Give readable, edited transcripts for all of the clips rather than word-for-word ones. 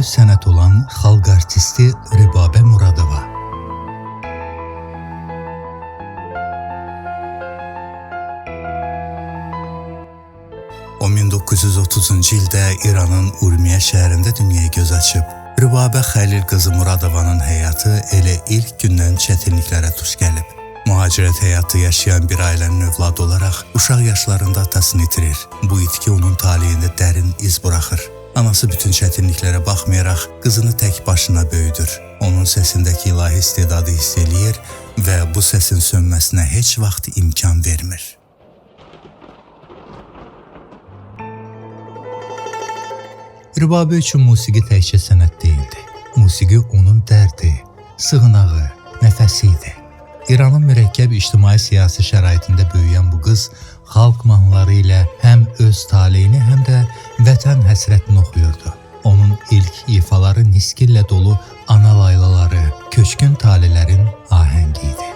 öz sənət olan xalq artisti Rübabə Muradova. O 1930-cu ildə İranın Urmiya şəhərində dünyaya göz açıb. Rübabə Xəlil qızı Muradovanın həyatı elə ilk gündən çətinliklərə tuş gəlib. Mühacirət həyatı yaşayan bir ailənin övladı olaraq uşaq yaşlarında atasını itirir. Bu itki onun taleyində dərin iz buraxır. Anası bütün çətinliklərə baxmayaraq qızını tək başına böyüdür. Onun səsindəki ilahi istedadı hiss eləyir və bu səsin sönməsinə heç vaxt imkan vermir. Rübabə üçün musiqi təkcə sənət deyildi. Musiqi onun dərdi, sığınağı, nəfəsi idi. İranın mürəkkəb ictimai-siyasi şəraitində böyüyən bu qız xalq mahnıları ilə həm öz taleyini, həm də vətən həsrətini oxuyurdu. Onun ilk ifaları niskillə dolu ana laylaları, köçkün talilərin ahəngi idi.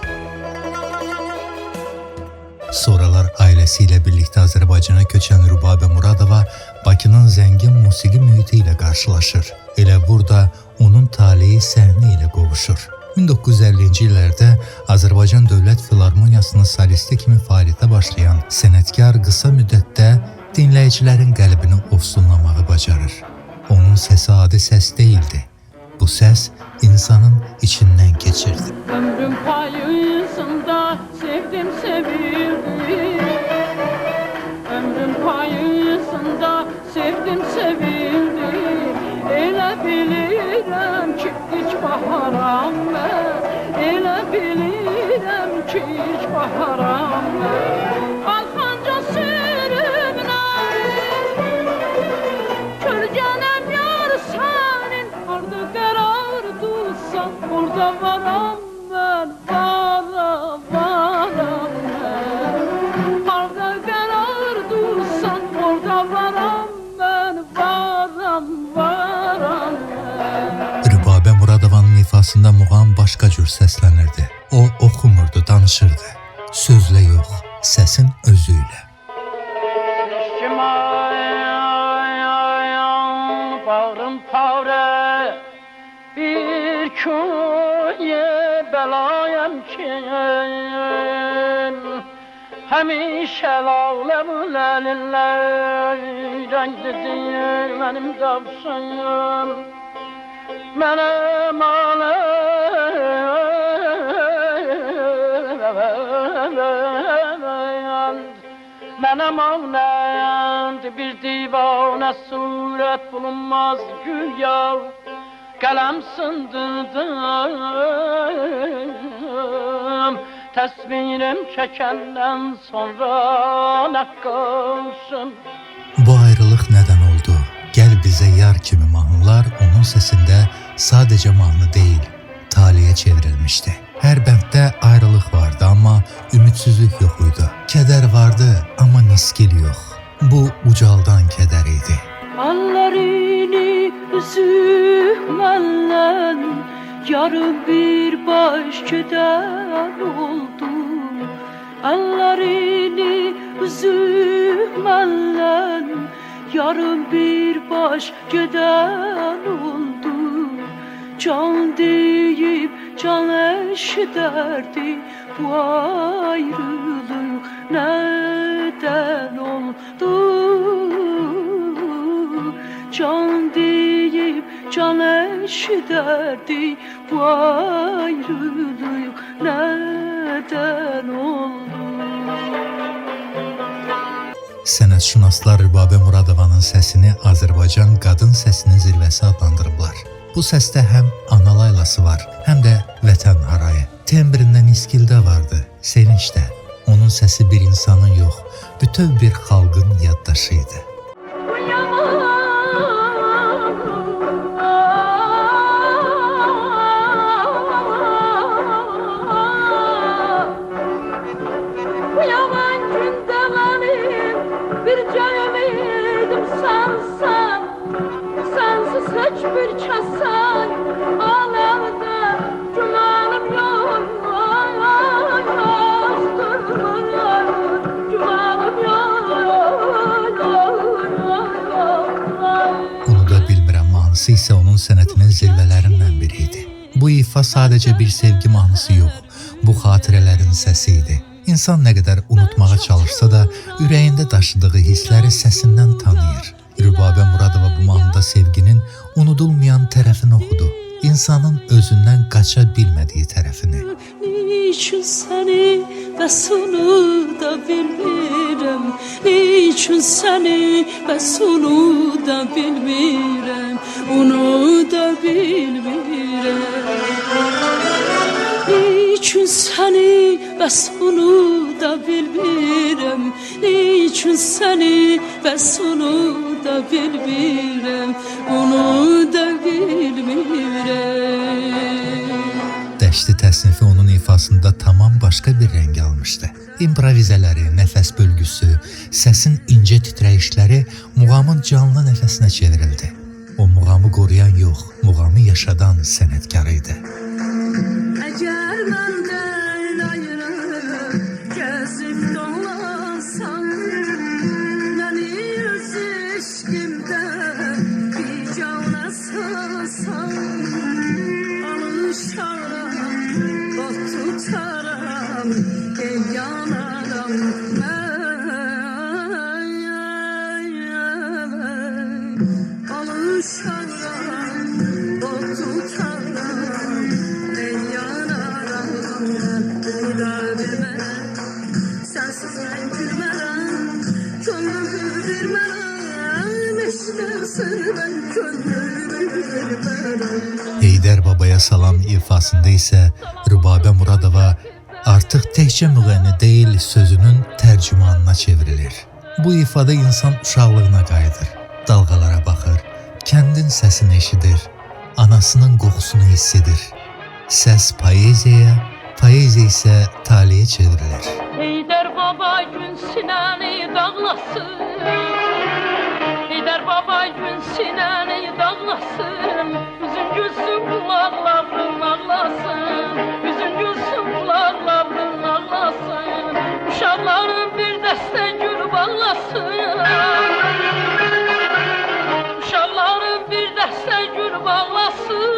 Sonralar ailəsi ilə birlikdə Azərbaycana köçən Rübabə Muradova Bakının zəngin musiqi mühiti ilə qarşılaşır. Elə burada onun taleyi səhnə ilə qovuşur. 1950-ci illərdə Azərbaycan Dövlət Filarmoniyasının solisti kimi fəaliyyətə başlayan sənətkar qısa müddətdə dinləyicilərin qəlbini ofsunlamağı bacarır. Onun səsi adi səs deyildi. Bu səs insanın içindən keçirdi. Ömrüm payısında sevdim sevildim. Ömrüm payısında sevdim sevildim. Elə bilirəm ki hiç baharam mən. Elə bilirəm ki hiç baharam mən. Alxanca sürümlə kölgənəm yar sənin. Harda qərar dursan orada varam mən. Varam, varam mən. Harda qərar dursan orada varam mən. Varam, varam mən. Rübabə Muradovanın ifasında muğam başqa cür səslənirdi. O oxumurdu, danışırdı. Sözlə yox, səsin özü ilə. Bağrım pare bir köye belayım ki həmişə ləvləmül əlillər rənglidir mənim davşanım mənəm mənəm anənd bir divanə surət bulunmaz güya qələm sındırdım təsvirim çəkəndən sonra nəqqaşım. Bu ayrılıq nədən oldu? Gəl bizə yar kimi mahnılar onun səsində sadəcə mahnı deyil, taliyə çevrilmişdi. Hər bənddə ayrılıq vardı, amma ümidsizlik yox idi. Kədər vardı, amma niskil yox. Bu ucaldan kədər idi. Əllərini üzüməndən yarım bir baş kədər oldu. Əllərini üzüməndən yarım bir baş kədər oldu. Can deyib can eşiderdi bu ayrılık neden oldu? Can deyib can eşiderdi bu ayrılık neden oldu? Sənətşünaslar Rübabə Muradovanın səsini Azərbaycan qadın səsinin zirvəsi adlandırıblar. Bu səsdə həm ana laylası var, həm də vətən harayı. Tembrində niskildə vardı, sevincdə. Onun səsi bir insanın yox, bütöv bir xalqın yaddaşı idi. Hiçbir çasan alemde gümanım yok, gümanım yok. Onu da bilmirəm mahnısı isə onun zirvələrindən biri idi. Bu ifa sadəcə bir sevgi mahnısı yox, bu xatirələrin səsi idi. İnsan nə qədər unutmağa çalışsa da, ürəyində daşıdığı hissləri səsindən tanıyır. Rübabə Muradova bu mahnıda sevginin unudulmayan tərəfini oxudu. İnsanın özündən qaça bilmədiyi tərəfini. Niçin səni bəs unuda bilmirəm, niçin səni bəs unuda bilmirəm, unuda bilmirəm. Niçin səni bəs unuda bilmirəm, niçin səni bəs unuda bilmirəm, unuda bilmirəm. Dəşti təsnifi onun ifasında tamam başqa bir rəng almışdı. İmprovizələri, nəfəs bölgüsü, səsin incə titrəyişləri muğamın canlı nəfəsinə çevrildi. O muğamı qoruyan yox, muğamı yaşadan sənətkar idi. Əgər məndən ayrılıb gəzib dolansan, məni öz eşqimdə bicana salsan, alışaram, ot tutaram, yanaram mən. Alışaram, ot tutaram, yanaram mən. Sensiz mən gülmərəm, könlümü vermərəm, eşlərsən mən könlümü vermərəm. Heydər Babaya salam ifasında isə Rübabə Muradova artıq təkcə müğənni deyil, sözünün tərcümanına çevrilir. Bu ifada insan uşaqlığına qayıdır, dalğalara baxır, kəndin səsini eşidir, anasının qoxusunu hiss edir. Səs poeziyaya, poeziya isə taliyə çevrilir. Heydər baba gün sinəni dağlasın, Heydər baba gün sinəni dağlasın, üzün gülsün qulaqlarım ağlasın, üzün gülsün qulaqlarım ağlasın, uşaqların bir dəstə gül bağlasın, uşaqların bir dəstə gül bağlasın.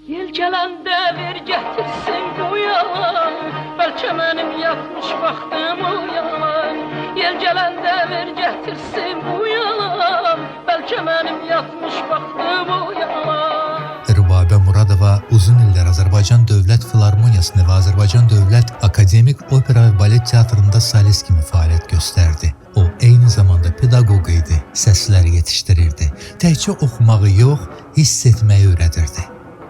Yel gələndə ver gətirsin bu yalan, bəlkə mənim yatmış vaxtım o yalan. Yel gələndə ver gətirsin bu yalan, bəlkə mənim yatmış vaxtım o yalan. Rübabə Muradova uzun illər Azərbaycan Dövlət Filarmoniyasında və Azərbaycan Dövlət Akademik Opera və Balet Teatrında solist kimi fəaliyyət göstərdi. O, eyni zamanda pedaqoq idi, səslər yetişdirirdi. Təkcə oxumağı yox, hiss etməyi öyrədirdi.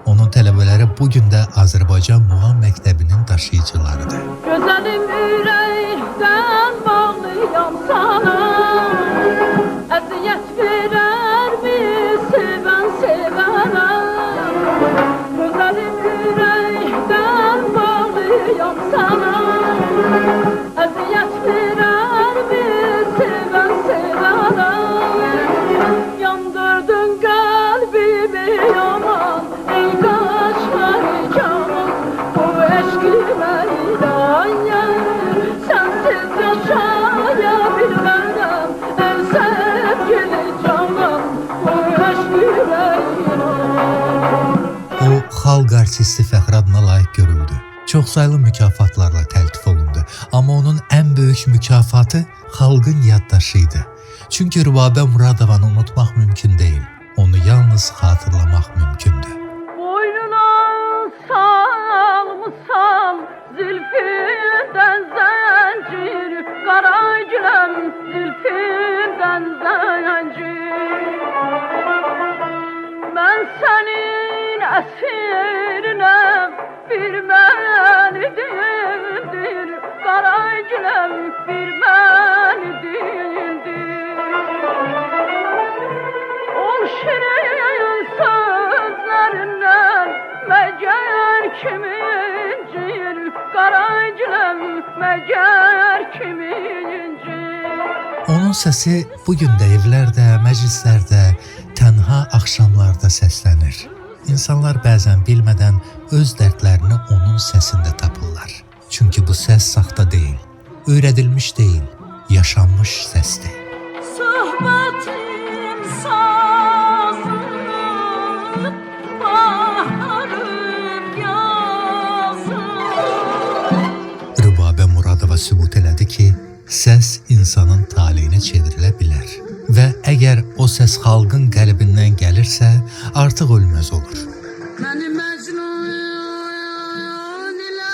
Onun tələbələri bugün də Azərbaycan Muğam Məktəbinin daşıyıcılarıdır. Gözəlim ürəkdən bağlıyam sana, əziyyət verərmi sevən sevənə. Gözəlim ürəkdən bağlıyam sana, əziyyət verərmi sevən sevənə. Yandırdın qəlbimi yaman, ey qaşları caman, bu eşqimə inan. Sensiz yaşaya bilmərəm, ey sevgili canan, bu eşqimə inan. O, xalq artisti fəxri adına layiq görüldü. Çoxsaylı mükafatlarla təltif olundu. Amma onun ən böyük mükafatı xalqın yaddaşı idi. Çünki Rübabə Muradovanı unutmaq mümkün deyil. Onu yalnız xatırlamaq mümkündür. Boynuna salmışsan zülfündən zəncir, qara güləm zülfündən zəncir. Mən sənin əsrinəm, bir məni dildir, qara güləm bir məni dildir. O şirin sözlərindən məgər kimincir, qara güləm məgər kimincir. Onun səsi bugün də evlərdə, məclislərdə, tənha axşamlarda səslənir. İnsanlar bəzən bilmədən öz dərdlərini onun səsində tapırlar. Çünki bu səs saxta deyil, öyrədilmiş deyil, yaşanmış səsdir. Söhbətim sazına sübut elədi ki, səs insanın taleyinə çevrilə bilər və əgər o səs xalqın qəlbindən gəlirsə, artıq ölməz olur. Məni Məcnun ilə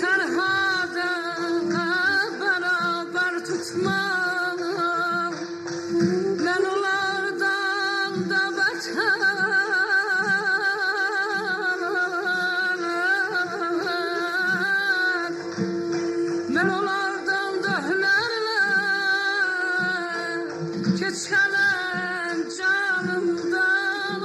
Fərhada bərabər tutma. Mən onlardan da bətər. Mən onlardan da hünərlə keçənəm canımdan.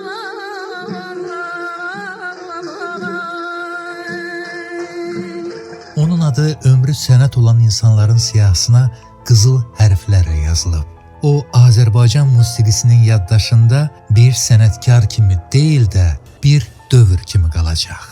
Onun adı ömrü sənət olan insanların siyahısına qızıl hərflərlə yazılıb. O, Azərbaycan musiqisinin yaddaşında bir sənətkar kimi deyil də, bir dövr kimi qalacaq.